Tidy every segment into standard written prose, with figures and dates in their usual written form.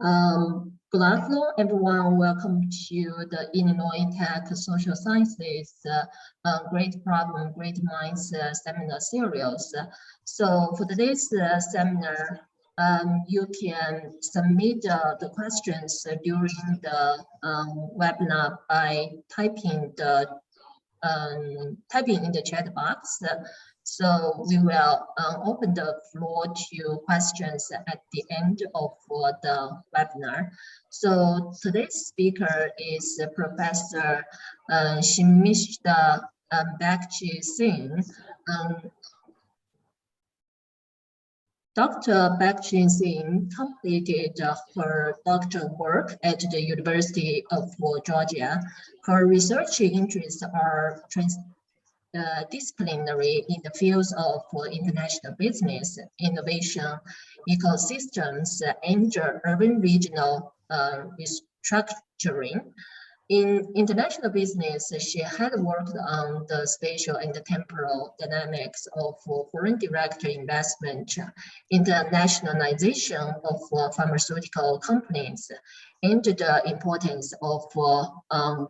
Good afternoon, everyone. Welcome to the Illinois Tech Social Sciences Great Problem, Great Minds seminar series. So for today's seminar, you can submit the questions during the webinar by typing in the chat box. So we will open the floor to questions at the end of the webinar. So today's speaker is Professor Sharmistha Bagchi-Sen. Dr. Bagchi-Sen completed her doctoral work at the University of Georgia. Her research interests are disciplinary in the fields of international business, innovation, ecosystems, and urban regional restructuring. In international business, she had worked on the spatial and the temporal dynamics of foreign direct investment, internationalization of pharmaceutical companies, and the importance of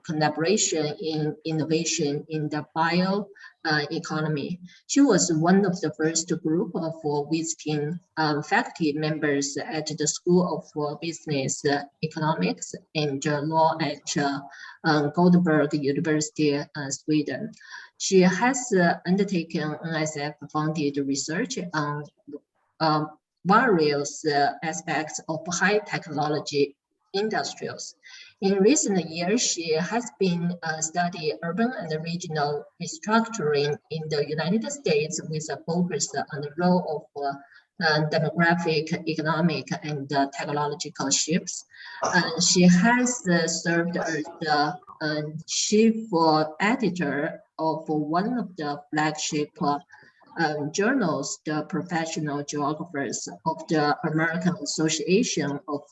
collaboration in innovation in the bioeconomy. She was one of the first group of visiting faculty members at the School of Business Economics and Law at Goldberg University, Sweden. She has undertaken NSF-funded research on various aspects of high technology industries. In recent years, she has been studying urban and regional restructuring in the United States with a focus on the role of demographic, economic, and technological shifts. She has served as the chief editor of one of the flagship journals, the Professional Geographers of the American Association of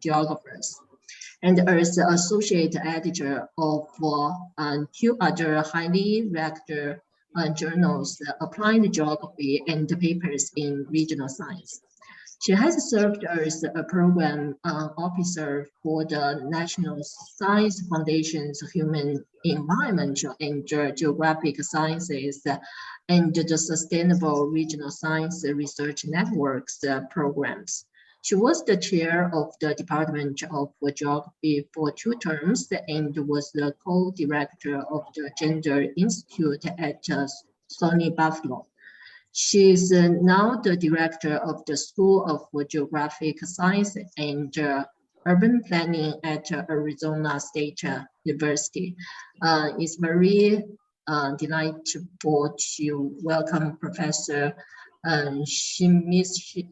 Geographers, and as associate editor of two other highly ranked journals, Applied Geography and Papers in Regional Science. She has served as a program officer for the National Science Foundation's Human Environmental and Geographic Sciences and the Sustainable Regional Science Research Networks programs. She was the chair of the Department of Geography for 2 terms and was the co-director of the Gender Institute at SUNY Buffalo. She is now the director of the School of Geographic Science and Urban Planning at Arizona State University. It's very delightful to welcome Professor Sharmistha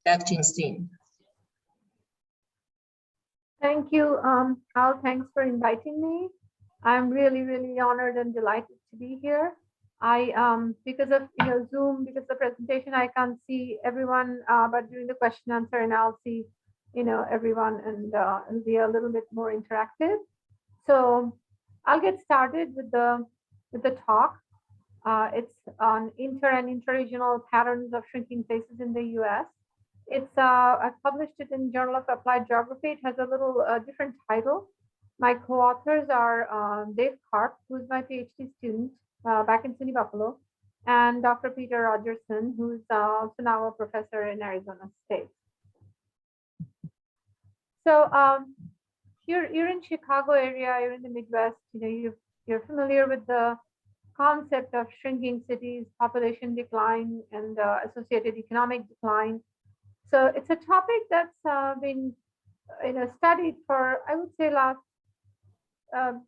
Bagchi-Sen. Thank you, Al. Thanks for inviting me. I'm really honored and delighted to be here. Because of Zoom, because of the presentation, I can't see everyone, but during the question answer, and I'll see everyone, and it'll be a little bit more interactive. So I'll get started with the talk. It's on inter and intraregional patterns of shrinking places in the U.S. I published it in Journal of Applied Geography. It has a little different title. My co-authors are Dave Karp, who's my PhD student back in SUNY Buffalo, and Dr. Peter Rogerson, who's also now a professor in Arizona State. So you're in Chicago area, you're in the Midwest, you're familiar with the concept of shrinking cities, population decline, and associated economic decline. So it's a topic that's been studied for, I would say, last 10,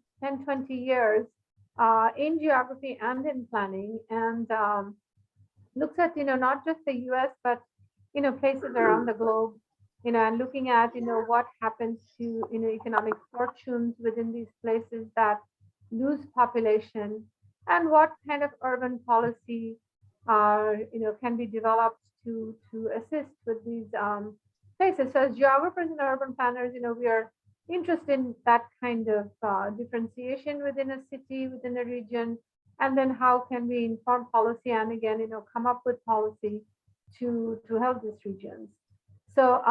20 years in geography and in planning, and looks at not just the US, but places around the globe, and looking at what happens to economic fortunes within these places that lose population, and what kind of urban policy can be developed to assist with these places. So as geographers and urban planners, we are interested in that kind of differentiation within a city, within a region, and then how can we inform policy and again, come up with policy to help these regions. So,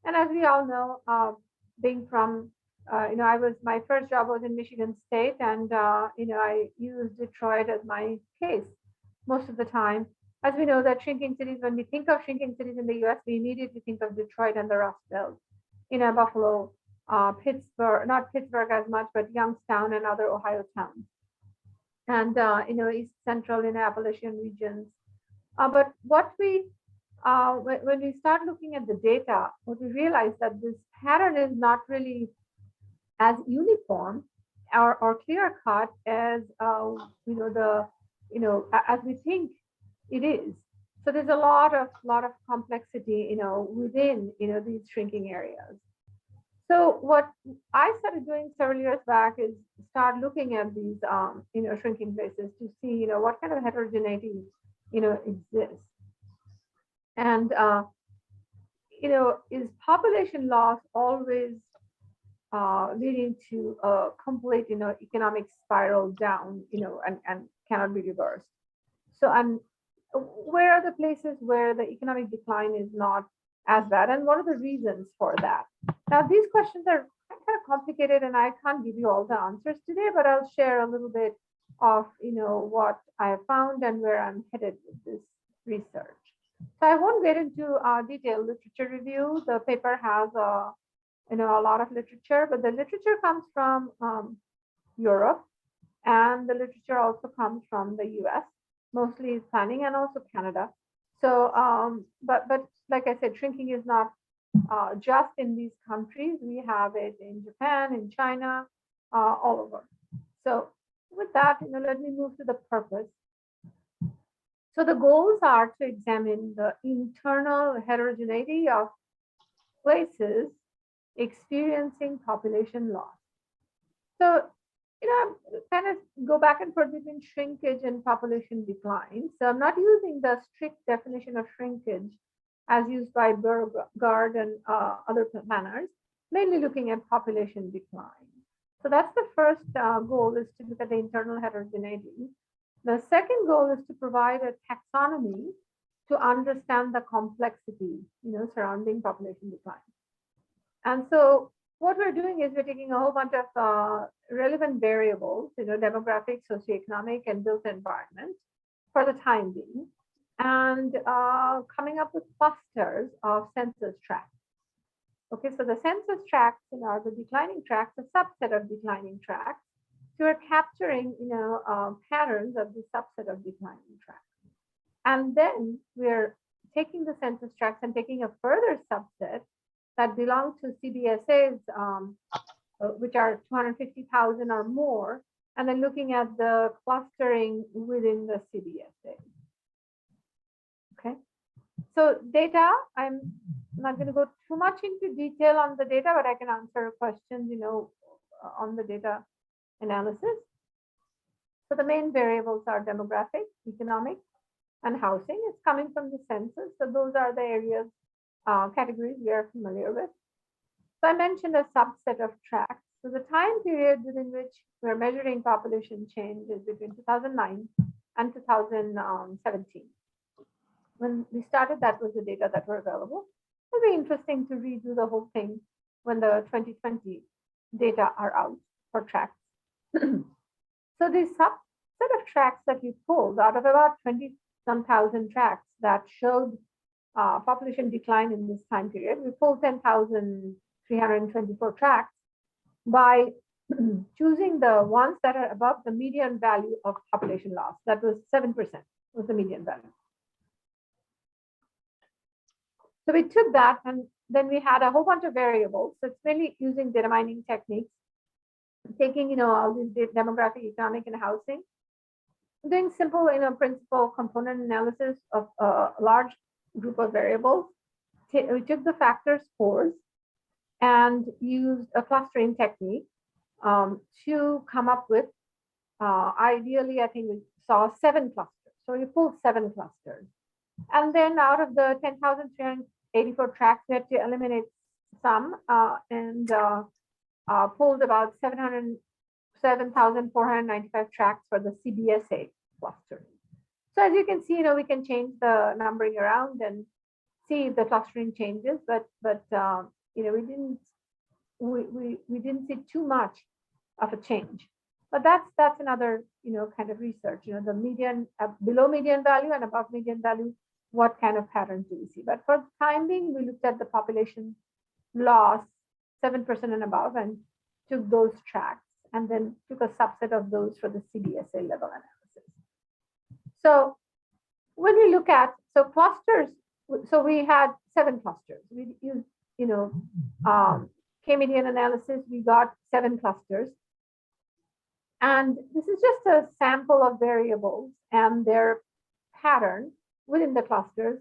and as we all know, being from, my first job was in Michigan State, and I used Detroit as my case most of the time. As we know that shrinking cities, when we think of shrinking cities in the U.S., we immediately think of Detroit and the Rust Belt, Buffalo, Pittsburgh, not Pittsburgh as much, but Youngstown and other Ohio towns, and East Central Appalachian regions. But what when we start looking at the data, what we realize that this pattern is not really as uniform or clear cut as as we think it is. So there's a lot of complexity within these shrinking areas. So what I started doing several years back is start looking at these shrinking places to see what kind of heterogeneity exists. And is population loss always leading to a complete economic spiral down and cannot be reversed? So, and where are the places where the economic decline is not as bad, and what are the reasons for that? Now, these questions are kind of complicated, and I can't give you all the answers today, but I'll share a little bit of what I have found and where I'm headed with this research. So I won't get into detailed literature review. The paper has a lot of literature, but the literature comes from Europe, and the literature also comes from the US, mostly planning, and also Canada. So, but like I said, shrinking is not just in these countries. We have it in Japan, in China, all over. So with that, let me move to the purpose. So the goals are to examine the internal heterogeneity of places experiencing population loss. So, kind of go back and forth between shrinkage and population decline. So I'm not using the strict definition of shrinkage as used by Burgard and other planners, mainly looking at population decline. So that's the first goal, is to look at the internal heterogeneity. The second goal is to provide a taxonomy to understand the complexity, surrounding population decline. And so what we're doing is we're taking a whole bunch of relevant variables, demographic, socioeconomic, and built environment for the time being, and coming up with clusters of census tracts. Okay, so the census tracts are the declining tracts, a subset of declining tracts. So we're capturing, patterns of the subset of declining tracts. And then we're taking the census tracts and taking a further subset that belong to CBSAs, which are 250,000 or more, and then looking at the clustering within the CBSA. Okay, so data, I'm not going to go too much into detail on the data, but I can answer questions, on the data analysis. So the main variables are demographic, economic, and housing. It's coming from the census. So those are the areas, categories we are familiar with. So I mentioned a subset of tracts. So the time period within which we're measuring population change is between 2009 and 2017. When we started, that was the data that were available. It'll be interesting to redo the whole thing when the 2020 data are out for tracts. So this subset of tracts that we pulled out of about 20-some thousand tracts that showed population decline in this time period, we pulled 10,324 tracts by choosing the ones that are above the median value of population loss. That was 7% was the median value. So we took that, and then we had a whole bunch of variables. So it's mainly using data mining techniques, taking all these demographic, economic, and housing, doing simple principal component analysis of a large group of variables. We took the factor scores and used a clustering technique to come up with, ideally, I think we saw 7 clusters. So we pulled 7 clusters. And then out of the 10,384 tracks, we had to eliminate some and pulled about 7,495 tracks for the CBSA clustering. So as you can see, we can change the numbering around and see if the clustering changes, but we didn't see too much of a change. But that's another kind of research. The median, below median value and above median value, what kind of patterns do we see? But for the time being, we looked at the population loss 7% and above and took those tracts and then took a subset of those for the CBSA level analysis. So when we look at clusters, so we had 7 clusters. We used K-median analysis. We got 7 clusters. And this is just a sample of variables and their pattern within the clusters.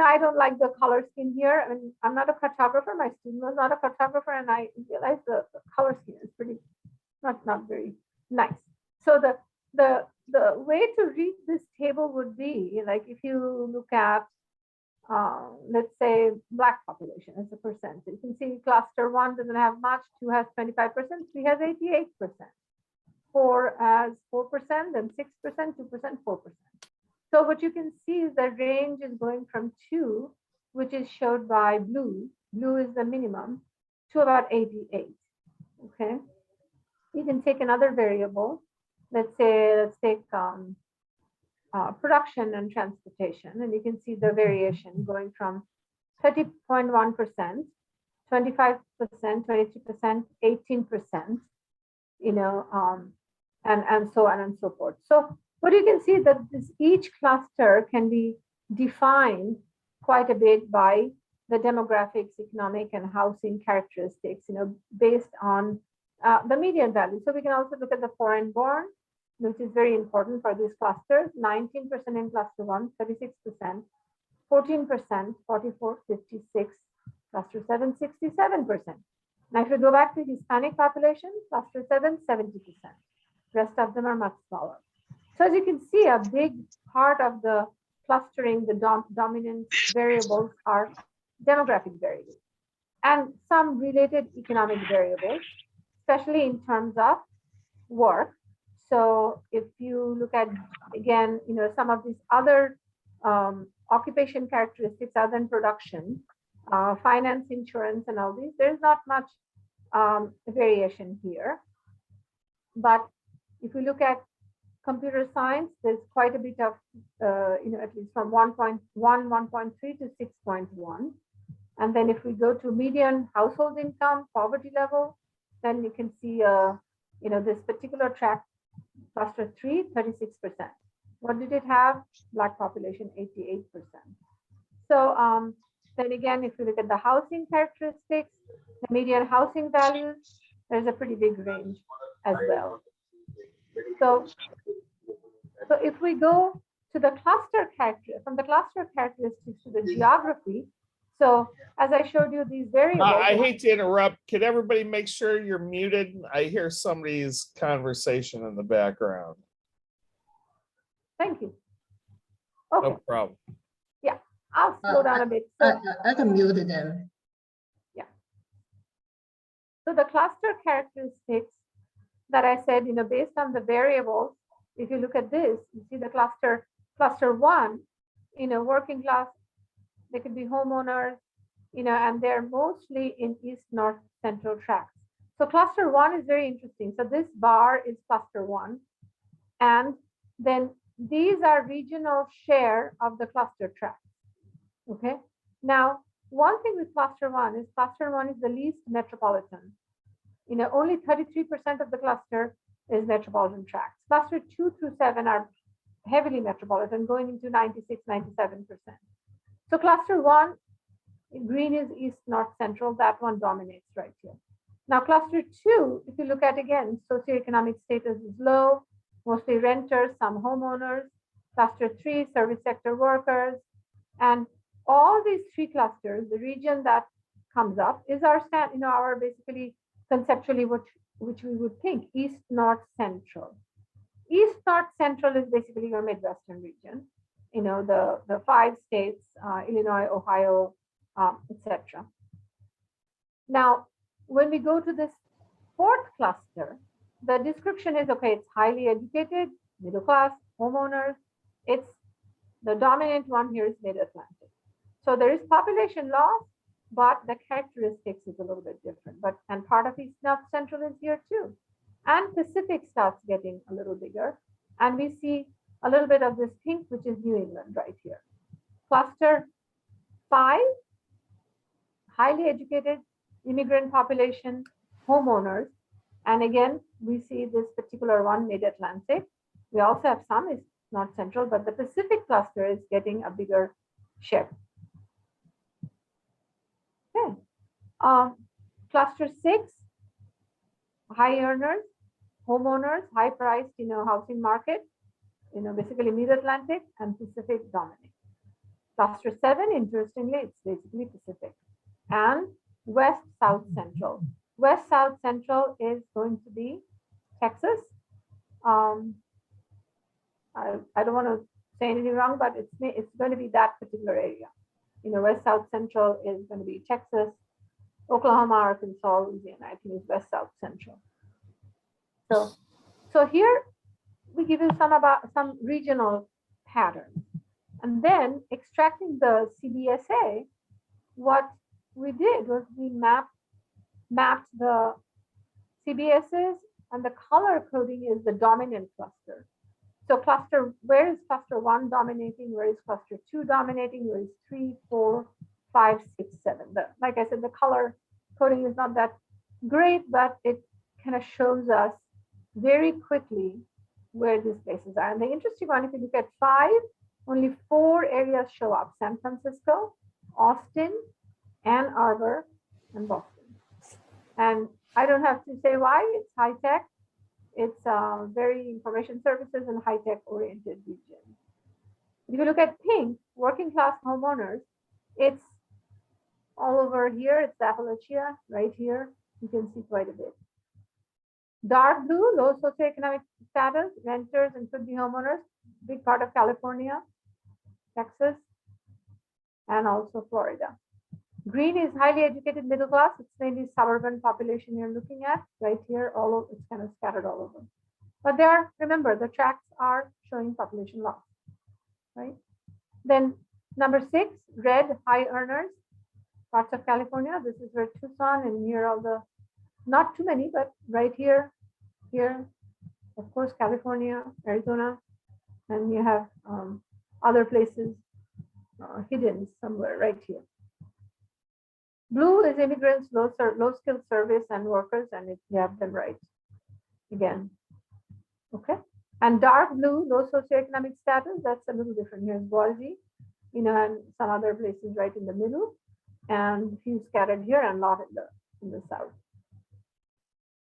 I don't like the color scheme here. I mean, I'm not a cartographer. My student was not a cartographer, and I realized the color scheme is pretty not very nice. So the way to read this table would be like if you look at let's say Black population as a percent. You can see cluster 1 doesn't have much, 2 has 25%, 3 has 88%, 4 has 4%, then 6%, 2%, 4%. So what you can see is the range is going from 2, which is showed by blue. Blue is the minimum, to about 88. Okay. You can take another variable. Let's take production and transportation, and you can see the variation going from 30.1%, 25%, 22%, 18%, and so on and so forth. So what you can see that each cluster can be defined quite a bit by the demographics, economic, and housing characteristics, based on the median value. So we can also look at the foreign born, which is very important for these clusters. 19% in cluster 1, 36%, 14%, 44, 56, cluster 7, 67%. Now, if you go back to Hispanic population, cluster 7, 70%. Rest of them are much smaller. So as you can see, a big part of the clustering, the dominant variables are demographic variables and some related economic variables, especially in terms of work. So if you look at, again, some of these other occupation characteristics other than production, finance, insurance, and all these, there's not much variation here. But if we look at computer science, there's quite a bit of, at least from 1.1, 1.3 to 6.1. And then if we go to median household income, poverty level, then you can see, this particular tract, cluster 3, 36%. What did it have? Black population, 88%. So then again, if you look at the housing characteristics, the median housing values, there's a pretty big range as well. So if we go to the cluster from the cluster characteristics to the geography, so as I showed you these variables. I hate to interrupt. Can everybody make sure you're muted? I hear somebody's conversation in the background. Thank you. Okay. No problem. Yeah, I'll slow down a bit. So, I can mute them. Yeah. So the cluster characteristics that I said, based on the variables, if you look at this, you see the cluster 1, working class, they could be homeowners, and they're mostly in east, north, central tracts. So cluster 1 is very interesting. So this bar is cluster 1. And then these are regional share of the cluster tracts. Okay. Now, one thing with cluster 1 is the least metropolitan. Only 33% of the cluster is metropolitan tracts. Cluster 2 through 7 are heavily metropolitan, going into 96, 97%. So cluster 1, green is east, north, central. That one dominates right here. Now cluster 2, if you look at again, socioeconomic status is low, mostly renters, some homeowners. Cluster 3, service sector workers. And all these 3 clusters, the region that comes up is our basically conceptually which we would think east, north, central. East, north, central is basically your Midwestern region. The 5 states, Illinois, Ohio, etc. Now, when we go to this 4th cluster, the description is, okay, it's highly educated, middle class, homeowners, it's the dominant one here is mid-Atlantic. So there is population loss, but the characteristics is a little bit different. And part of East North Central is here too. And Pacific starts getting a little bigger. And we see a little bit of this pink, which is New England right here. Cluster 5, highly educated immigrant population, homeowners. And again, we see this particular one, mid-Atlantic. We also have some, it's not central, but the Pacific cluster is getting a bigger share. Okay. Cluster 6, high earners, homeowners, high priced, housing market, basically mid-Atlantic and Pacific dominant. Cluster 7, interestingly, it's basically Pacific. And West South Central. West South Central is going to be Texas. I don't want to say anything wrong, but it's going to be that particular area. West South Central is going to be Texas, Oklahoma, Arkansas, Louisiana. I think it's West South Central. So here we give you some regional patterns, and then extracting the CBSA. What we did was we mapped the CBSs, and the color coding is the dominant cluster. So where is cluster 1 dominating? Where is cluster 2 dominating? Where is 3, 4, 5, 6, 7? Like I said, the color coding is not that great, but it kind of shows us very quickly where these places are. And the interesting one, if you look at 5, only 4 areas show up: San Francisco, Austin, Ann Arbor, and Boston. And I don't have to say why. It's high tech. It's very information services and high tech oriented region. If you look at pink, working class homeowners, it's all over here. It's Appalachia right here. You can see quite a bit. Dark blue, low socioeconomic status, renters and could be homeowners, big part of California, Texas, and also Florida. Green is highly educated middle class. It's mainly suburban population you're looking at right here. It's kind of scattered all over. But remember, the tracts are showing population loss, right? Then number 6, red, high earners, parts of California. This is where Tucson and here all the, not too many, but right here, of course, California, Arizona, and you have other places hidden somewhere right here. Blue is immigrants, low skilled service and workers, and you have them right again. Okay. And dark blue, low socioeconomic status, that's a little different. Here's Boise, and some other places right in the middle, and a few scattered here and a lot in the south.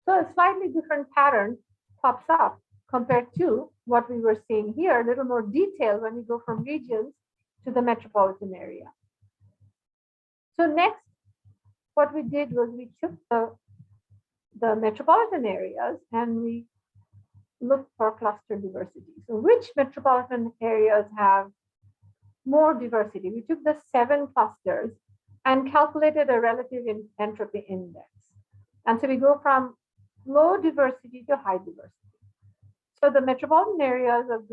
So a slightly different pattern pops up compared to what we were seeing here, a little more detail when we go from regions to the metropolitan area. So next, what we did was we took the metropolitan areas and we looked for cluster diversity. So which metropolitan areas have more diversity? We took the 7 clusters and calculated a relative entropy index. And so we go from low diversity to high diversity. So the metropolitan areas of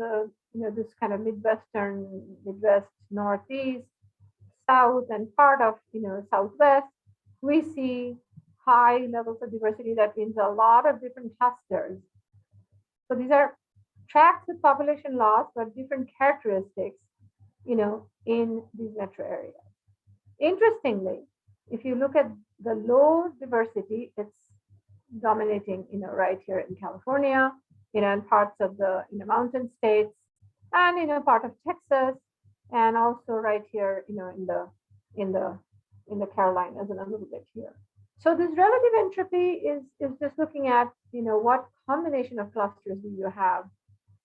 this kind of Midwest, Northeast, South, and part of, Southwest, we see high levels of diversity. That means a lot of different clusters. So these are tracts with population loss, but different characteristics, in these metro areas. Interestingly, if you look at the low diversity, it's dominating, right here in California, and parts of the mountain states, and part of Texas, and also right here, in the Carolinas and a little bit here. So this relative entropy is just looking at, what combination of clusters do you have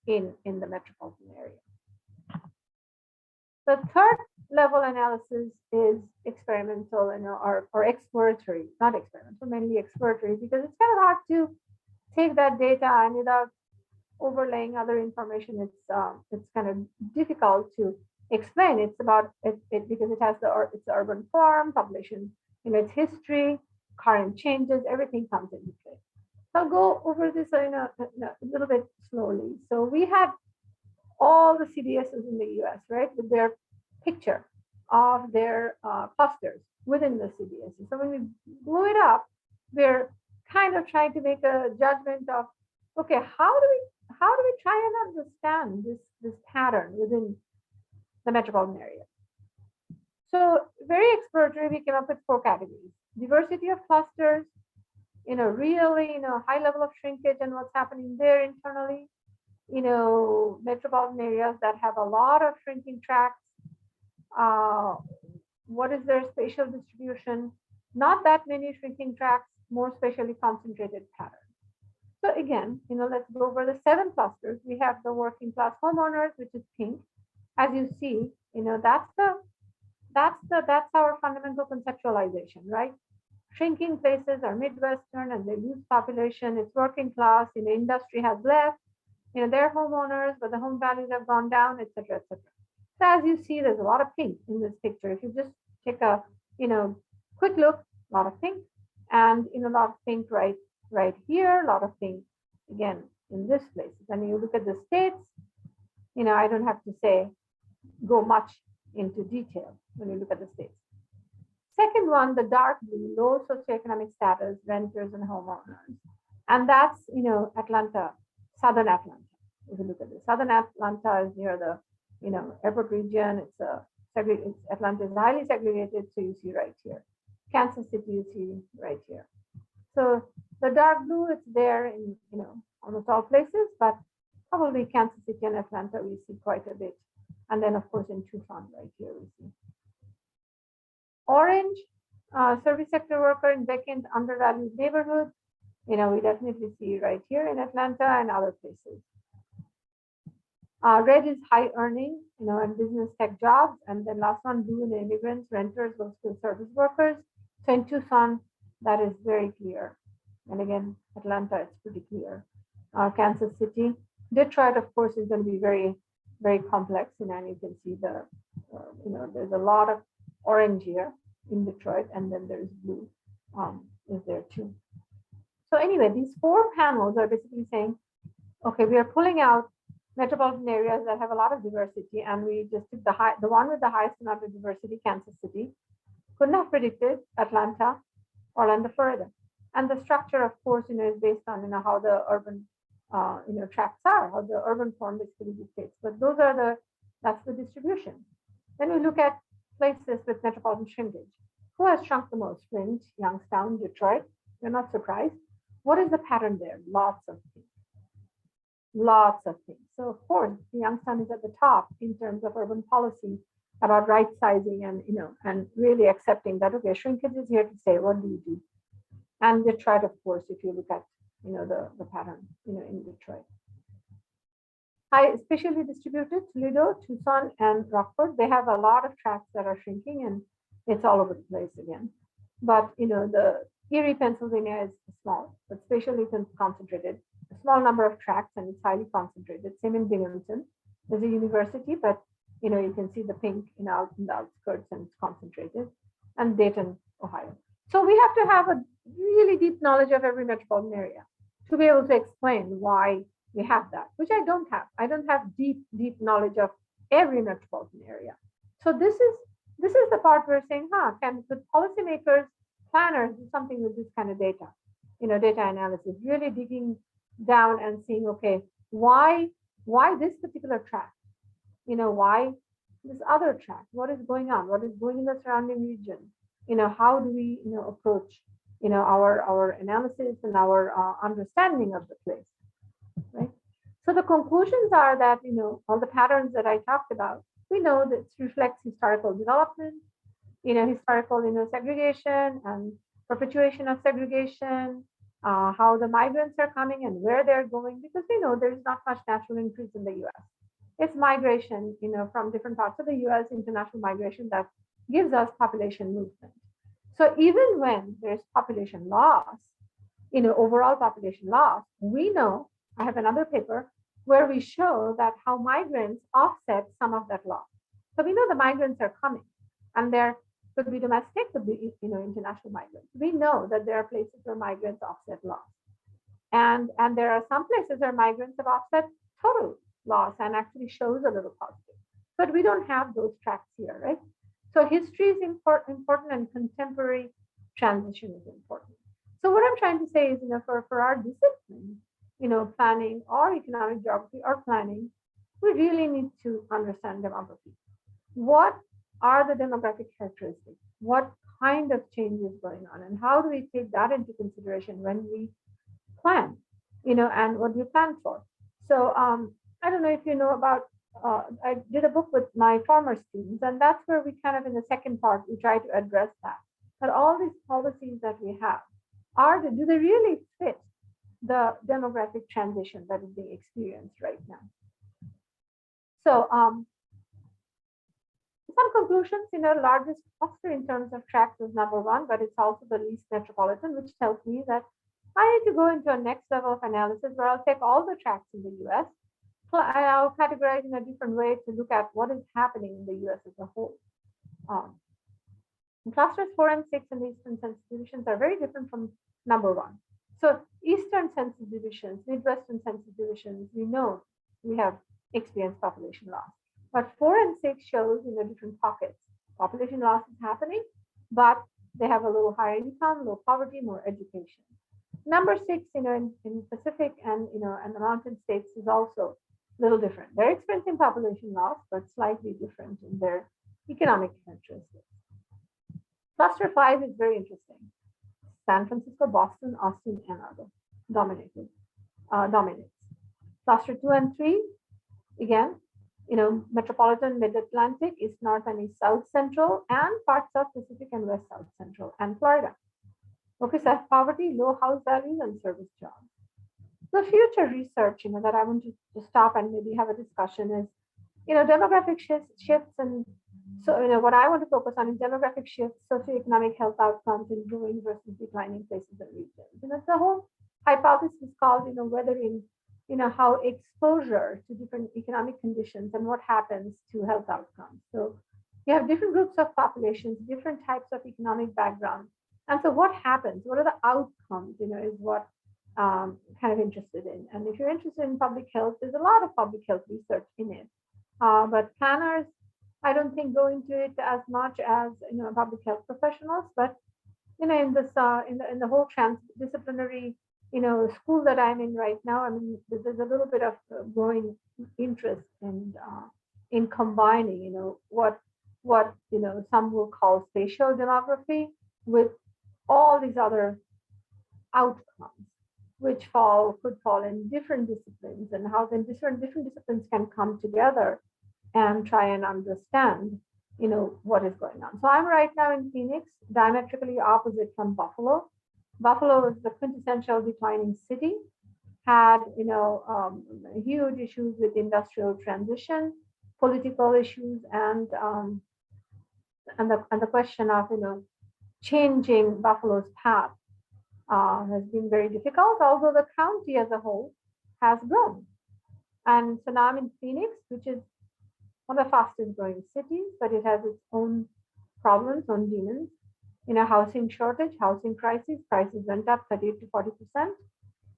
in the metropolitan area. The third level analysis is experimental, or exploratory, not experimental, mainly exploratory, because it's kind of hard to take that data and without overlaying other information, it's kind of difficult to explain. It's about it because it has its urban form, population, its history, current changes, everything comes into play. So I'll go over this a little bit slowly. So we had all the CDSs in the US, right, with their picture of their clusters within the CDSs. So when we blew it up, we're kind of trying to make a judgment of, okay, how do we try and understand this pattern within the metropolitan area? So very exploratory, we came up with 4 categories: diversity of clusters, really, high level of shrinkage and what's happening there internally, metropolitan areas that have a lot of shrinking tracts. What is their spatial distribution? Not that many shrinking tracts, more spatially concentrated patterns. So again, let's go over the 7 clusters. We have the working class homeowners, which is pink. As you see, that's our fundamental conceptualization, right? Shrinking places are Midwestern and they lose population. It's working class, industry has left, they're homeowners, but the home values have gone down, et cetera, et cetera. So as you see, there's a lot of pink in this picture. If you just take a, quick look, a lot of pink, and a lot of pink right here, a lot of pink again in this place. And you look at the states, I don't have to go much into detail when you look at the states. Second one, the dark blue, low socioeconomic status, renters and homeowners. And that's, Atlanta, Southern Atlanta. If you look at this, Southern Atlanta is near the, airport region. Atlanta is highly segregated. So you see right here. Kansas City, you see right here. So the dark blue, it's there in, almost all places, but probably Kansas City and Atlanta, we see quite a bit. And then of course in Tucson right here, we see. Orange, service sector worker in vacant, undervalued neighborhood. We definitely see right here in Atlanta and other places. Red is high earning, and business tech jobs. And then last one, blue, the immigrants, renters, low skilled service workers. So in Tucson, that is very clear. And again, Atlanta, it's pretty clear. Kansas City, Detroit, of course, is going to be very, very complex. And you can see there's a lot of orange here in Detroit, and then there's blue is there too. So anyway, these 4 panels are basically saying, okay, we are pulling out metropolitan areas that have a lot of diversity, and we just took the one with the highest amount of diversity, Kansas City. Couldn't have predicted Atlanta, Orlando, Florida. And the structure, of course, is based on how the urban tracts are, how the urban form basically dictates. But that's the distribution. Then we look at places with metropolitan shrinkage. Who has shrunk the most? Flint, Youngstown, Detroit. You're not surprised. What is the pattern there? Lots of things. Lots of things. So of course, Youngstown is at the top in terms of urban policy about right sizing and really accepting that, okay, shrinkage is here to stay. What do you do? And Detroit, of course, if you look at the pattern in Detroit. Spatially distributed, Toledo, Tucson, and Rockford, they have a lot of tracts that are shrinking, and it's all over the place again. But the Erie, Pennsylvania is small, but spatially concentrated. A small number of tracts, and it's highly concentrated. Same in Binghamton. There's a university, but you can see the pink in the outskirts, and it's concentrated. And Dayton, Ohio. So we have to have a really deep knowledge of every metropolitan area to be able to explain why we have that, which I don't have. I don't have deep knowledge of every metropolitan area. So this is the part we're saying, can the policymakers, planners do something with this kind of data? Data analysis, really digging down and seeing, okay, why this particular tract? Why this other tract? What is going on? What is going in the surrounding region? How do we, approach, our analysis and our understanding of the place, right? So the conclusions are that, all the patterns that I talked about, we know that it reflects historical development, historical, segregation and perpetuation of segregation, how the migrants are coming and where they're going, because we know there's not much natural increase in the US. It's migration, from different parts of the US, international migration that gives us population movement. So even when there's population loss, overall population loss, we know, I have another paper where we show that how migrants offset some of that loss. So we know the migrants are coming, and there could be domestic, could be international migrants. We know that there are places where migrants offset loss. And there are some places where migrants have offset total loss and actually shows a little positive. But we don't have those tracts here, right? So history is important and contemporary transition is important. So what I'm trying to say is, for our discipline, planning or economic geography or planning, we really need to understand demography. What are the demographic characteristics? What kind of change is going on? And how do we take that into consideration when we plan, and what do you plan for? So I don't know if you know about, I did a book with my former students, and that's where we kind of, in the second part, we try to address that. But all these policies that we have, do they really fit the demographic transition that is being experienced right now? So some conclusions, largest cluster in terms of tracts is number one, but it's also the least metropolitan, which tells me that I need to go into a next level of analysis where I'll take all the tracts in the US, and I'll categorize in a different way to look at what is happening in the US as a whole. Clusters 4 and 6 in the Eastern Census divisions are very different from number one. So Eastern Census divisions, Midwestern Census divisions, we know we have experienced population loss. But 4 and 6 shows different pockets. Population loss is happening, but they have a little higher income, low poverty, more education. Number 6, in Pacific and and the mountain states is also a little different. They're experiencing population loss, but slightly different in their economic characteristics. Cluster 5 is very interesting. San Francisco, Boston, Austin, Ann Arbor dominates. Cluster 2 and 3, again, metropolitan, mid-Atlantic, East North and East South Central, and parts of Pacific and West South Central, and Florida. Okay, so poverty, low house values, and service jobs. The future research, that I want to stop and maybe have a discussion is, demographic shifts, and so, what I want to focus on is demographic shifts, socioeconomic health outcomes in growing versus declining places and regions. The whole hypothesis called, weathering, how exposure to different economic conditions and what happens to health outcomes. So you have different groups of populations, different types of economic background. And so what happens? What are the outcomes, is what kind of interested in. And if you're interested in public health, there's a lot of public health research in it. But planners, I don't think go into it as much as public health professionals, but in this in the whole transdisciplinary school that I'm in right now, I mean, there's a little bit of growing interest in combining what some will call spatial demography with all these other outcomes which could fall in different disciplines, and how then different disciplines can come together and try and understand what is going on. So I'm right now in Phoenix, diametrically opposite from Buffalo. Buffalo is the quintessential declining city, had huge issues with industrial transition, political issues, and the question of changing Buffalo's path has been very difficult, although the county as a whole has grown. And so now I'm in Phoenix, which is one of the fastest growing cities, but it has its own problems, own demons. Housing shortage, housing crisis, prices went up 30 to 40%.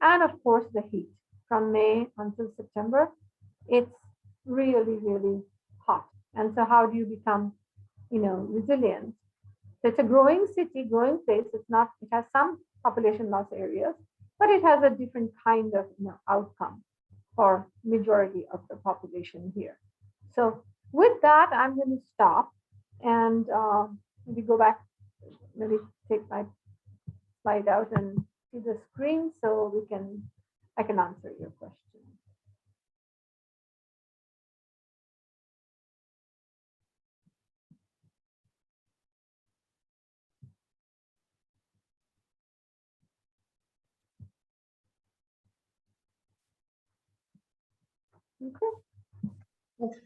And of course, the heat from May until September, it's really, really hot. And so how do you become, resilient? So it's a growing city, growing place. It has some population loss areas, but it has a different kind of outcome for majority of the population here. So with that, I'm going to stop and maybe go back, maybe take my slide out and see the screen so I can answer your question. Okay.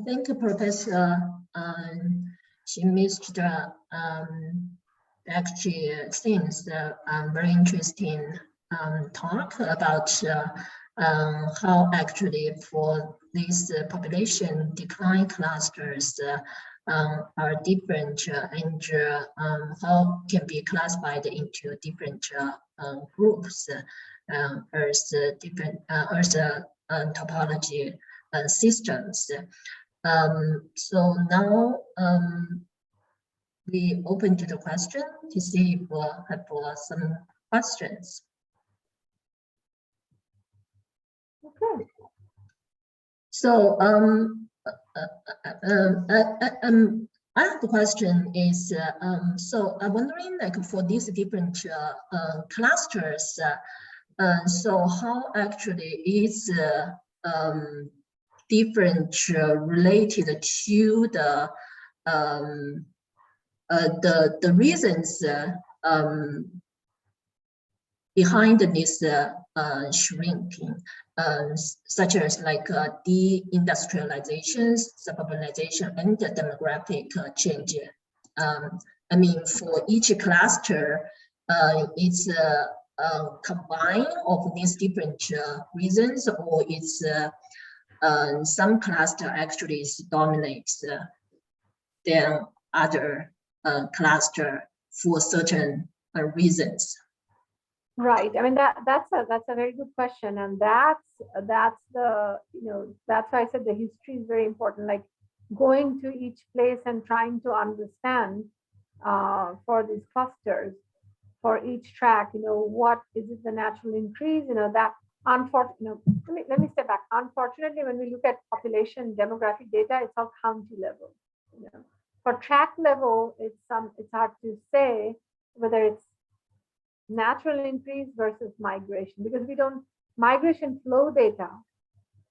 Thank you, Professor Sharmistha Bagchi-Sen, very interesting talk about how actually for these population decline clusters are different and how can be classified into different groups as different as topology systems. So now we open to the question to see if we have some questions. Okay. So I have the question is, so I'm wondering, like, for these different clusters, so how actually is different related to the reasons behind this shrinking, such as like deindustrialization, suburbanization, and the demographic change. I mean, for each cluster, it's combined of these different reasons, or it's some cluster actually dominates than other cluster for certain reasons. Right. I mean, that's a very good question, and that's the, that's why I said the history is very important. Like going to each place and trying to understand for these clusters, for each track, what is it the natural increase? That unfortunately, let me step back. Unfortunately, when we look at population demographic data, it's all county level. For tract level, it's hard to say whether it's natural increase versus migration, because we don't migration flow data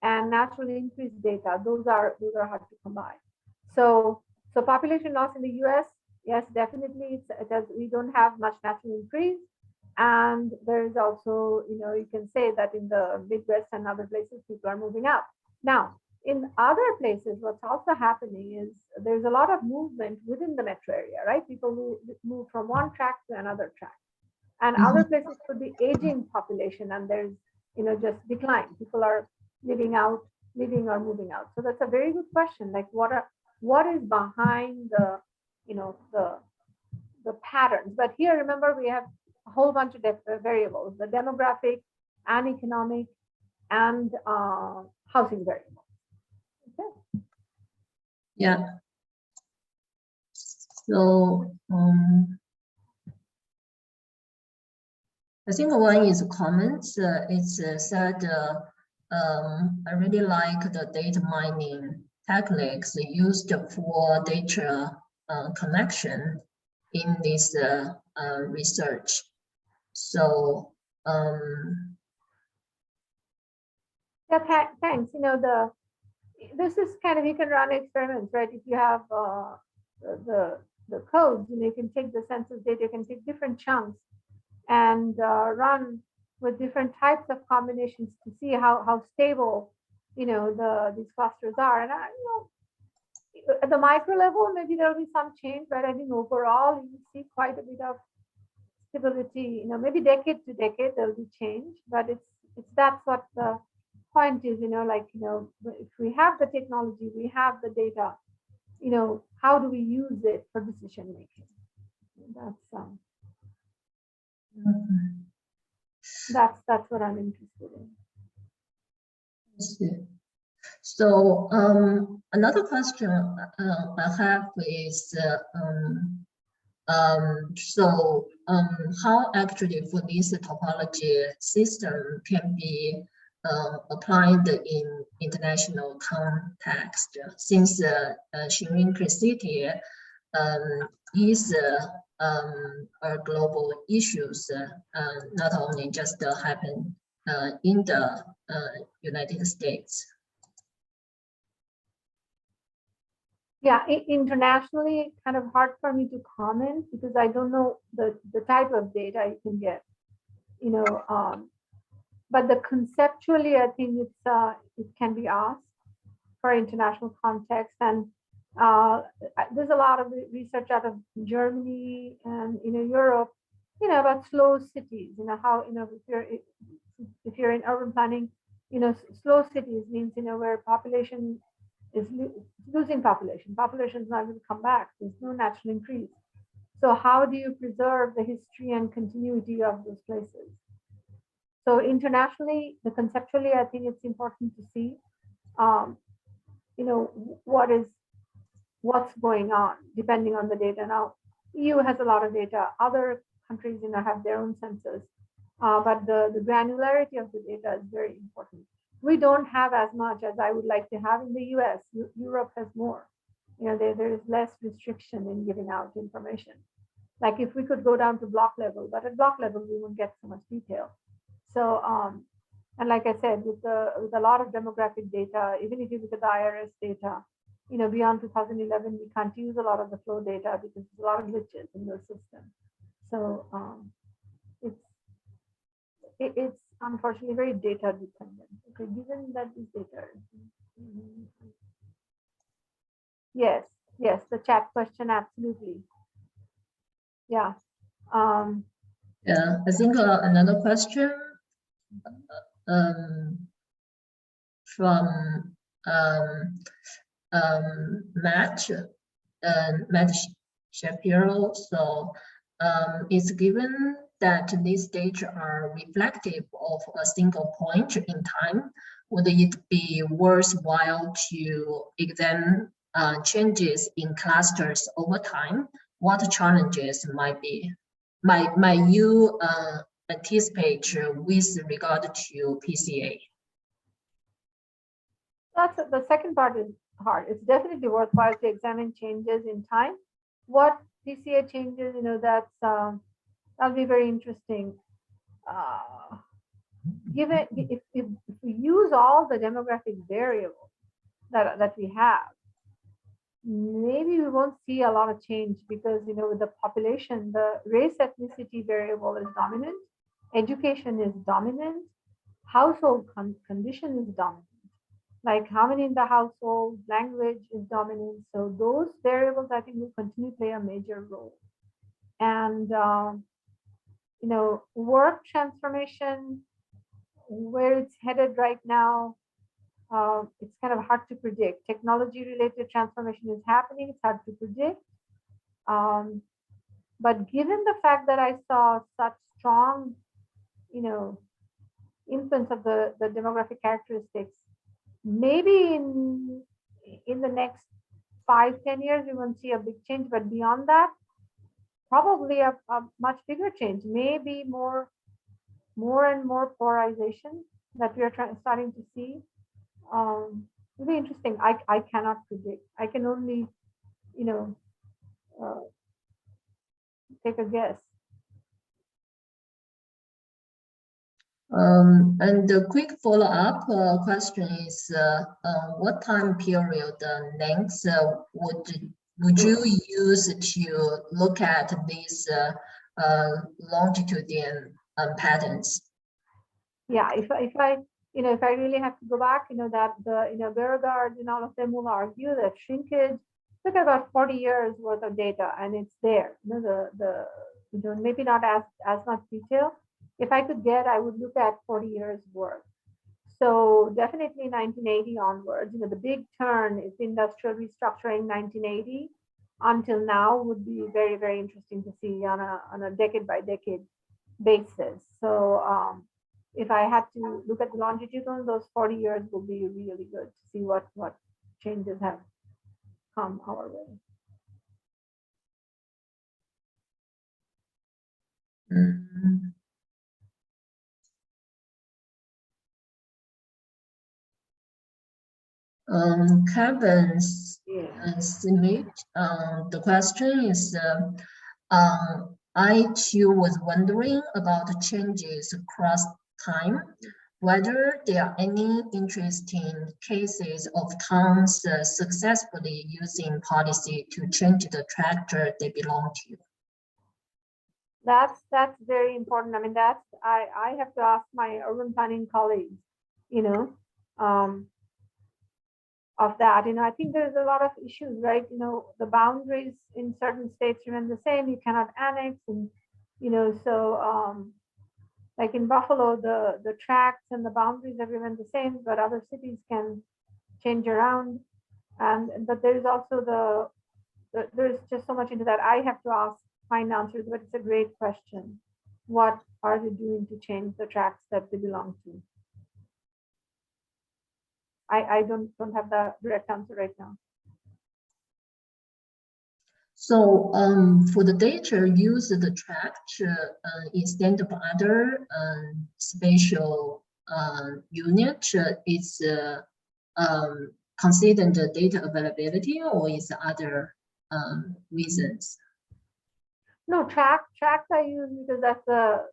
and natural increase data, those are hard to combine. So population loss in the US, yes, definitely we don't have much natural increase, and there is also, you can say that in the Midwest and other places people are moving out. Now in other places, what's also happening is there's a lot of movement within the metro area, right? People move from one tract to another tract. And other places could be aging population, and there's just decline. People are living or moving out. So that's a very good question. Like what is behind the the patterns? But here, remember, we have a whole bunch of variables: the demographic and economic and housing variables. Okay. Yeah. So I think one is comments. It's said, I really like the data mining techniques used for data connection in this research. So yeah, thanks. This is kind of, you can run experiments, right? If you have the codes, you can take the census data, you can take different chunks and run with different types of combinations to see how stable these clusters are. And at the micro level, maybe there'll be some change, but I think overall you see quite a bit of stability. Maybe decade to decade there'll be change, but that's what the point is. If we have the technology, we have the data, how do we use it for decision making? That's what I'm interested in. So another question I have is, how actually for this topology system can be applied in international context, since shrinkage is a global issues, not only just happen in the United States. Yeah, internationally, kind of hard for me to comment because I don't know the type of data you can get, but conceptually, I think it can be asked for international context. And there's a lot of research out of Germany and Europe, about slow cities. How if you're in urban planning, slow cities means where population is losing population. Population is not going to come back. There's no natural increase. So how do you preserve the history and continuity of those places? So internationally, conceptually, I think it's important to see, what's going on depending on the data. Now, EU has a lot of data. Other countries, have their own census, but the granularity of the data is very important. We don't have as much as I would like to have in the US. Europe has more. There is less restriction in giving out information. Like if we could go down to block level, but at block level, we won't get so much detail. So, and like I said, with a lot of demographic data, even if you look at the IRS data, beyond 2011, we can't use a lot of the flow data because there's a lot of glitches in the system. So it's unfortunately very data dependent. Okay, given that this data yes, the chat question, absolutely. Yeah. Yeah, I think another question from Matt Shapiro. So it's given that these data are reflective of a single point in time, would it be worthwhile to examine changes in clusters over time? What challenges might you anticipate with regard to PCA? That's the second part is hard. It's definitely worthwhile to examine changes in time. What PCA changes, that'll be very interesting. Given if we use all the demographic variables that we have, maybe we won't see a lot of change because with the population, the race ethnicity variable is dominant, education is dominant, household condition is dominant. Like how many in the household, language is dominant. So those variables, I think, will continue to play a major role. And work transformation, where it's headed right now, it's kind of hard to predict. Technology-related transformation is happening. It's hard to predict. But given the fact that I saw such strong, influence of the demographic characteristics, maybe in the next 5-10 years, we won't see a big change. But beyond that, probably a much bigger change. Maybe more and more polarization that we are starting to see. It'll be interesting. I cannot predict. I can only, take a guess. And the quick follow-up question is, what time period length would you use to look at these longitudinal patterns? Yeah, if I really have to go back, that the Beauregard and all of them will argue that shrinkage took about 40 years worth of data, and it's there. Maybe not as much detail. If I could get, I would look at 40 years worth. So definitely 1980 onwards. The big turn is industrial restructuring 1980 until now would be very, very interesting to see on a decade by decade basis. So if I had to look at the longitudinal, those 40 years will be really good to see what changes have come our way. Kevin Smith, the question is, I too was wondering about the changes across time, whether there are any interesting cases of towns successfully using policy to change the tractor they belong to. That's very important. I mean, I have to ask my urban planning colleagues, of that. I think there's a lot of issues, right? The boundaries in certain states remain the same. You cannot annex, and so like in Buffalo, the tracts and the boundaries have remained the same, but other cities can change around. But there's also there's just so much into that. I have to find answers, but it's a great question. what are they doing to change the tracts that they belong to? I don't have the direct answer right now. So for the data, use the tract instead of other spatial unit. Is considered the data availability, or is other reasons? No, tracts I use because that's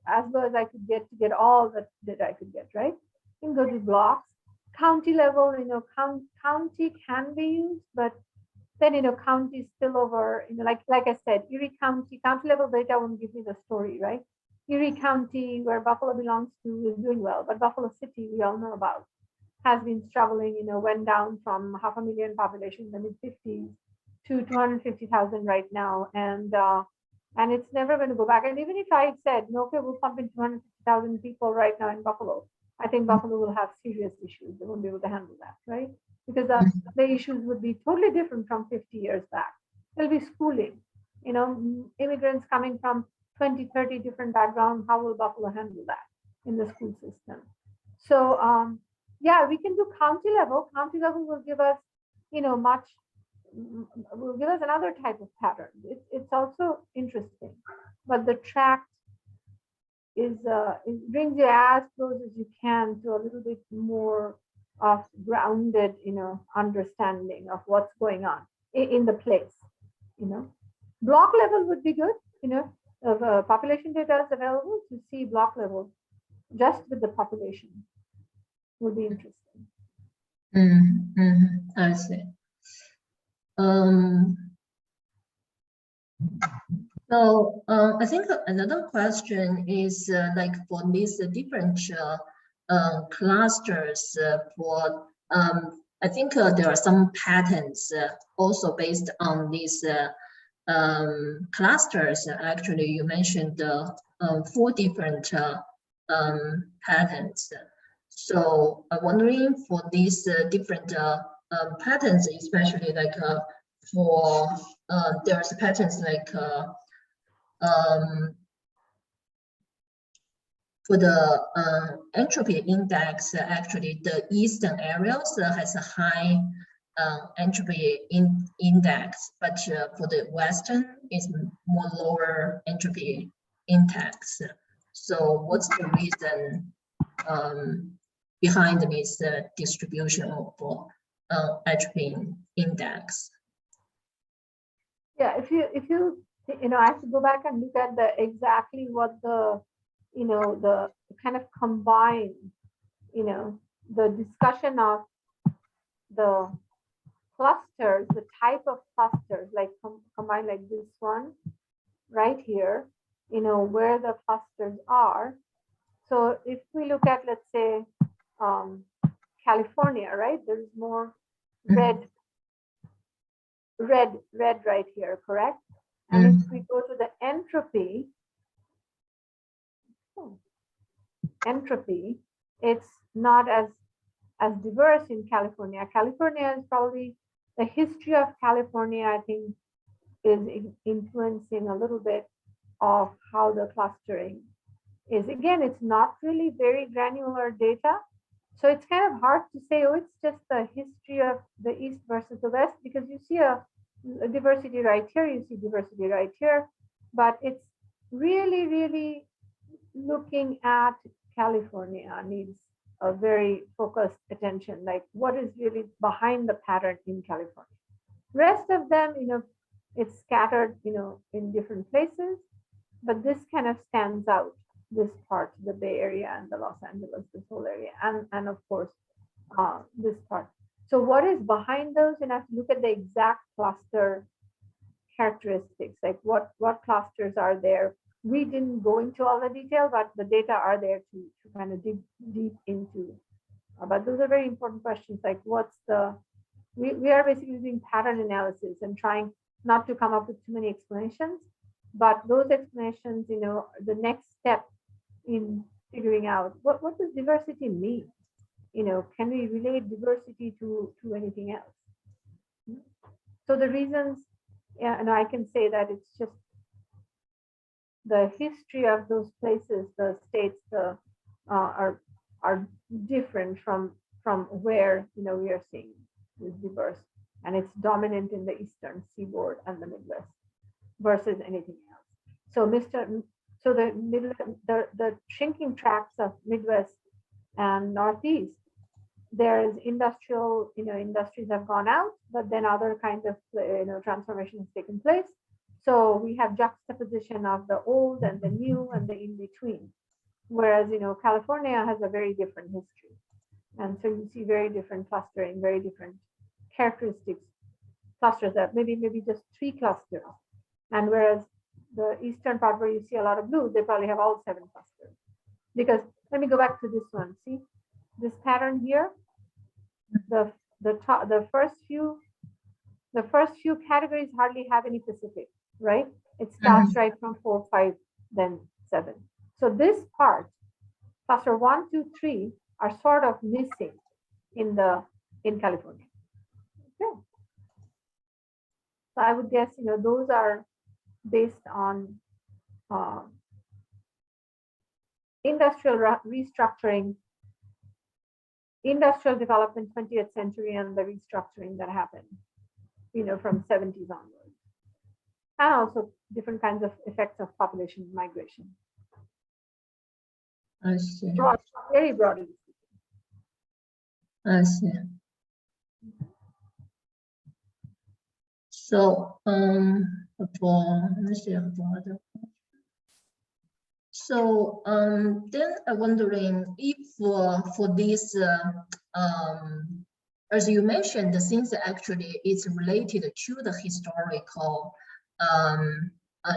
as low as I could get to get all that I could get, right? You can go to blocks. County level, county can be used, but then, county spillover, like I said, Erie County level data won't give me the story, right? Erie County, where Buffalo belongs to, is doing well, but Buffalo City, we all know about, has been struggling, went down from 500,000 population in the mid-50s to 250,000 right now. And it's never going to go back. And even if I said, no, okay, we'll pump in 250,000 people right now in Buffalo, I think Buffalo will have serious issues. They won't be able to handle that, right? Because the issues would be totally different from 50 years back. There'll be schooling, immigrants coming from 20, 30 different backgrounds. How will Buffalo handle that in the school system? So, yeah, we can do county level. County level will give us, will give us another type of pattern. It's also interesting, but the tract is it brings you as close as you can to a little bit more of grounded, understanding of what's going on in the place. Block level would be good. If population data is available, to see block level just with the population would be interesting. I see. So I think another question is like for these different clusters for I think there are some patterns also based on these clusters. Actually, you mentioned 4 different patterns. So I'm wondering for these different patterns, especially like for there's patterns like for the entropy index, actually the eastern areas has a high entropy index, but for the western is more lower entropy index. So what's the reason behind this distribution of entropy index? Yeah, if you I have to go back and look at the exactly what the the kind of combine the discussion of the clusters, the type of clusters, like combine like this one right here, where the clusters are. So if we look at, let's say, California, right, there's more red right here, correct? And if we go to the entropy, it's not as diverse in California. California is probably the history of California, I think, is influencing a little bit of how the clustering is. Again, it's not really very granular data. So it's kind of hard to say, oh, it's just the history of the East versus the West, because you see a diversity right here, you see diversity right here, but it's really, really looking at California needs a very focused attention, like what is really behind the pattern in California. Rest of them, it's scattered, in different places, but this kind of stands out, this part, the Bay Area and the Los Angeles, this whole area, and of course, this part. So what is behind those? And I have to look at the exact cluster characteristics, like what clusters are there. We didn't go into all the detail, but the data are there to kind of dig deep into. But those are very important questions, like what's the, we are basically doing pattern analysis and trying not to come up with too many explanations, but those explanations, the next step in figuring out what does diversity mean? Can we relate diversity to anything else? So the reasons, and I can say that it's just the history of those places, the states, are different from where we are seeing this diverse, and it's dominant in the eastern seaboard and the Midwest versus anything else. So the shrinking tracts of Midwest and Northeast, there's industrial, industries have gone out, but then other kinds of, transformation has taken place. So we have juxtaposition of the old and the new and the in between. Whereas, California has a very different history. And so you see very different clustering, very different characteristics, clusters that maybe just 3 clusters. And whereas the eastern part where you see a lot of blue, they probably have all 7 clusters. Because let me go back to this one. See this pattern here? The first few categories hardly have any Pacific, right? It starts right from 4, 5, then 7. So this part, cluster 1, 2, 3, are sort of missing in California. Okay. So I would guess those are based on industrial restructuring, industrial development, 20th century, and the restructuring that happened, from 70s onwards, and also different kinds of effects of population migration. I see. Very broadly. I see. So, then I'm wondering if for this, as you mentioned, since actually it's related to the historical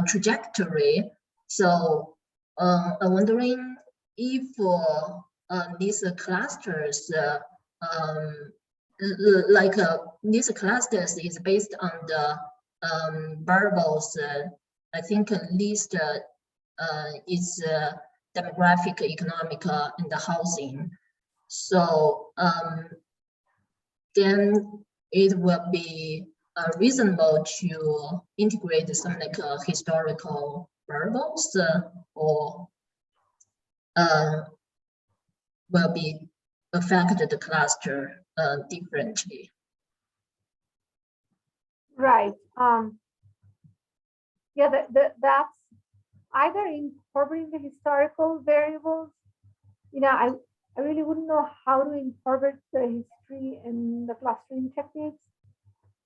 trajectory, so I'm wondering if these clusters, these clusters is based on the variables, I think at least is demographic, economic, and the housing. So then it will be reasonable to integrate some historical variables, or will be affect the cluster differently. Right. Yeah, that's either incorporating the historical variables. I really wouldn't know how to incorporate the history in the clustering techniques.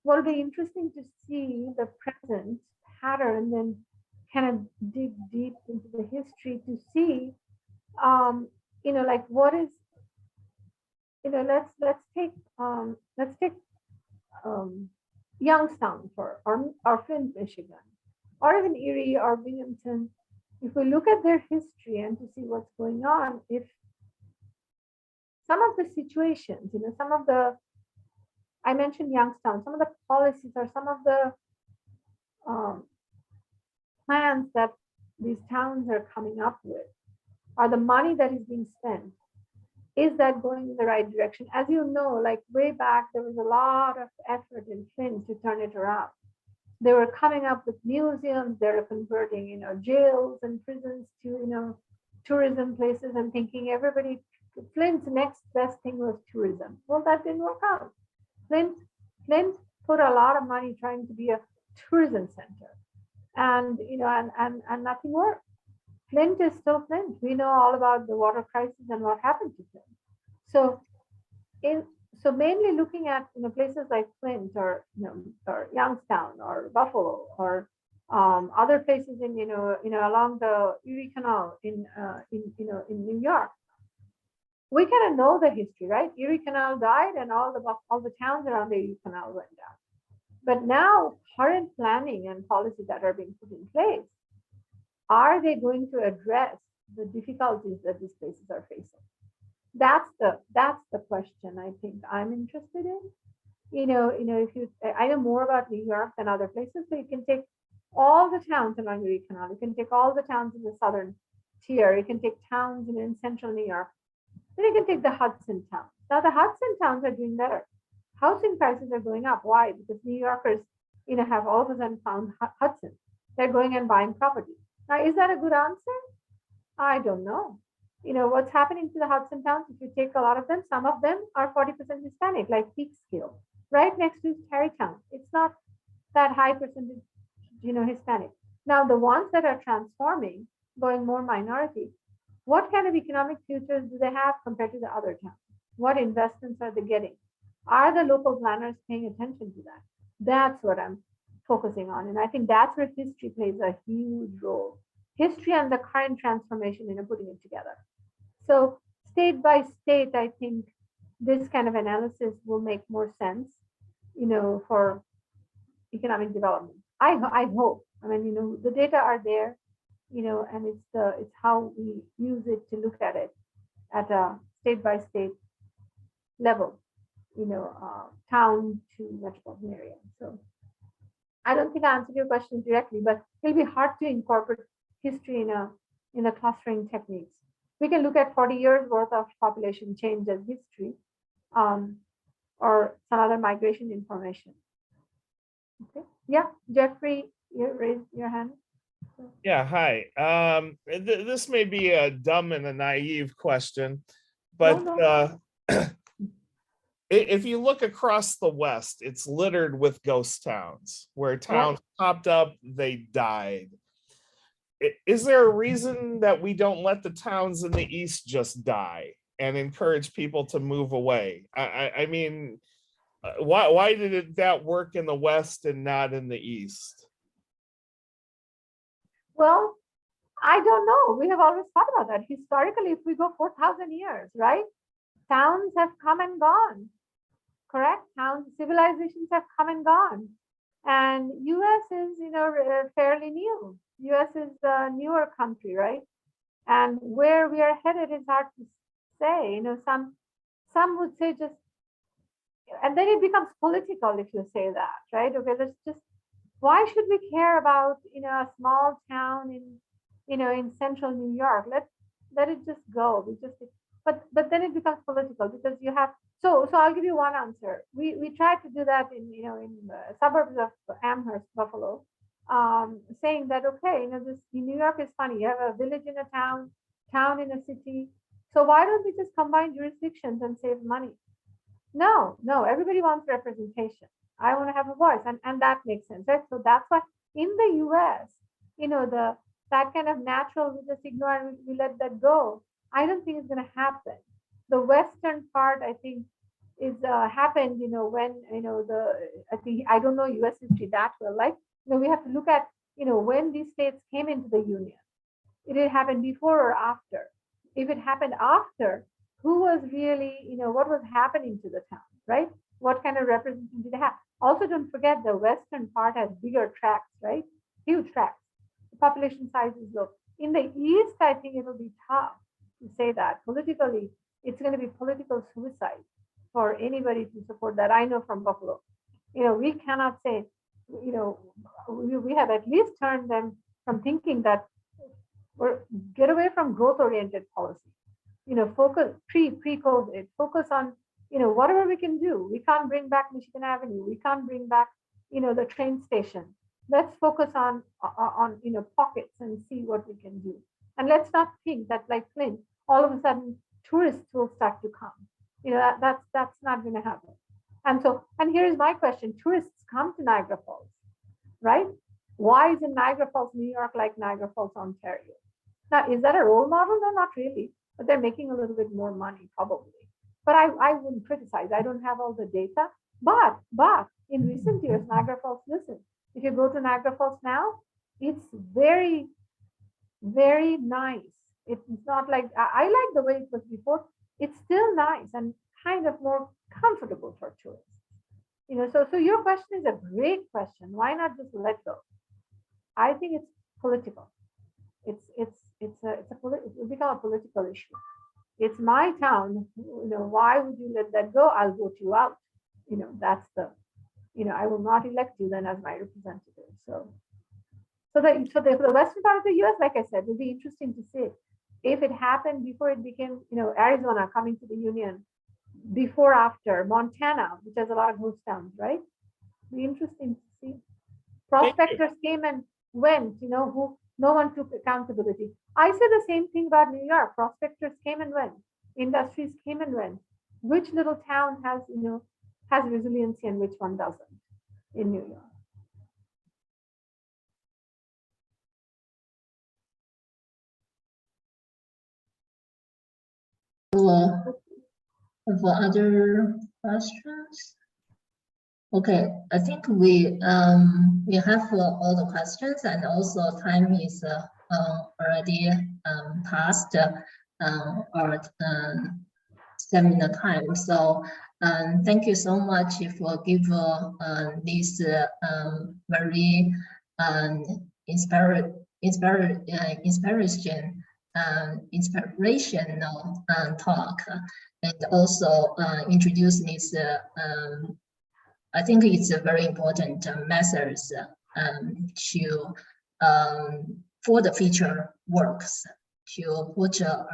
What will be interesting to see the present pattern, then kind of dig deep into the history to see, like what is, let's take Youngstown or Flint, Michigan, or even Erie or Binghamton. If we look at their history and to see what's going on, if some of the situations, some of the, I mentioned Youngstown, some of the policies or some of the plans that these towns are coming up with, or the money that is being spent, is that going in the right direction? As you know, like way back, there was a lot of effort in Flint to turn it around. They were coming up with museums, they were converting, jails and prisons to, tourism places, and thinking Flint's next best thing was tourism. Well, that didn't work out. Flint put a lot of money trying to be a tourism center, and and nothing worked. Flint is still Flint. We know all about the water crisis and what happened to Flint. So mainly looking at places like Flint or Youngstown or Buffalo or other places in along the Erie Canal in New York, we kind of know the history, right? Erie Canal died, and all the towns around the Erie Canal went down. But now, current planning and policies that are being put in place, are they going to address the difficulties that these places are facing? That's the question I think I'm interested in. I know more about New York than other places, so you can take all the towns along the Erie Canal. You can take all the towns in the southern tier. You can take towns in central New York. Then you can take the Hudson towns. Now the Hudson towns are doing better. Housing prices are going up. Why? Because New Yorkers, have all of a sudden found Hudson. They're going and buying property. Now, is that a good answer? I don't know. What's happening to the Hudson towns, if you take a lot of them, some of them are 40% Hispanic, like Peekskill, right next to Tarrytown. It's not that high percentage, Hispanic. Now, the ones that are transforming, going more minority, what kind of economic futures do they have compared to the other towns? What investments are they getting? Are the local planners paying attention to that? That's what I'm focusing on. And I think that's where history plays a huge role. History and the current transformation, putting it together. So state by state, I think this kind of analysis will make more sense, for economic development. I hope. I mean, the data are there, and it's how we use it to look at it at a state by state level, town to metropolitan area. So I don't think I answered your question directly, but it'll be hard to incorporate history in a clustering techniques. We can look at 40 years worth of population change as history, or some other migration information. Okay. Yeah, Jeffrey, you raised your hand. Yeah, hi. This may be a dumb and a naive question, but No. if you look across the West, it's littered with ghost towns where towns popped up, they died. Is there a reason that we don't let the towns in the East just die and encourage people to move away? I mean, why did that work in the West and not in the East? Well, I don't know. We have always thought about that. Historically, if we go 4,000 years, right? Towns have come and gone, correct? Towns, civilizations have come and gone. And US is, fairly new. US is a newer country, right? And where we are headed is hard to say. Some would say just, and then it becomes political if you say that, right? Okay, let's just, why should we care about, a small town in central New York? Let it just go. But then it becomes political because you have, so I'll give you one answer. We tried to do that in the suburbs of Amherst, Buffalo, saying that, okay, this New York is funny. You have a village in a town in a city. So why don't we just combine jurisdictions and save money? No, everybody wants representation. I want to have a voice, and that makes sense, right? So that's why in the US, that kind of natural, we just ignore and we let that go. I don't think it's going to happen. The Western part, I think, is happened, when, I don't know US history that well. Like, we have to look at, when these states came into the Union. It happened before or after? If it happened after, who was really, what was happening to the town, right? What kind of representation did they have? Also, don't forget the Western part has bigger tracts, right? Huge tracts. The population size is low. In the East, I think it will be tough to say that. Politically, it's going to be political suicide for anybody to support that. I know from Buffalo. We cannot say, we have at least turned them from thinking that we're get away from growth-oriented policy. Focus pre-COVID, focus on, whatever we can do. We can't bring back Michigan Avenue. We can't bring back, the train station. Let's focus on pockets and see what we can do. And let's not think that, like Flint, all of a sudden tourists will start to come. That's not going to happen. And here's my question: tourists come to Niagara Falls, right? Why isn't Niagara Falls, New York, like Niagara Falls, Ontario? Now, is that a role model? No, not really. But they're making a little bit more money, probably. But I wouldn't criticize. I don't have all the data. But in recent years, Niagara Falls, listen, if you go to Niagara Falls now, it's very, very nice. It's not like, I like the way it was before. It's still nice and kind of more comfortable for tourists. So your question is a great question. Why not just let go? I think it's political. It will become a political issue. It's my town. Why would you let that go? I'll vote you out. That's the, I will not elect you then as my representative. So the western part of the US, like I said, will be interesting to see if it happened before it became, Arizona coming to the Union, before, after, Montana, which has a lot of ghost towns, right? Be interesting to see. Prospectors came and went, who No one took accountability. I say the same thing about New York. Prospectors came and went. Industries came and went. Which little town has, has resiliency and which one doesn't in New York? For other questions? Okay, I think we have all the questions, and also time is already past our seminar time. So thank you so much for giving this very inspirational talk, and also introduce this. I think it's a very important methods to for the future works, to put a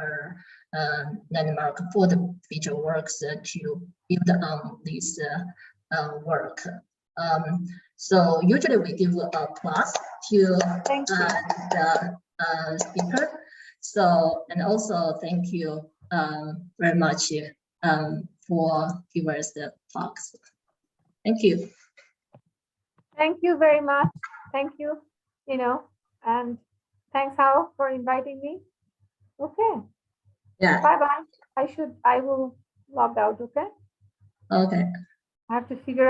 landmark for the future works to build on this work. So usually we give a plus to the speaker. So, and also thank you very much for giving us the talks. Thank you. Thank you very much. Thank you, and thanks, Hao, for inviting me. Okay. Yeah. Bye-bye. I will log out, okay? Okay. I have to figure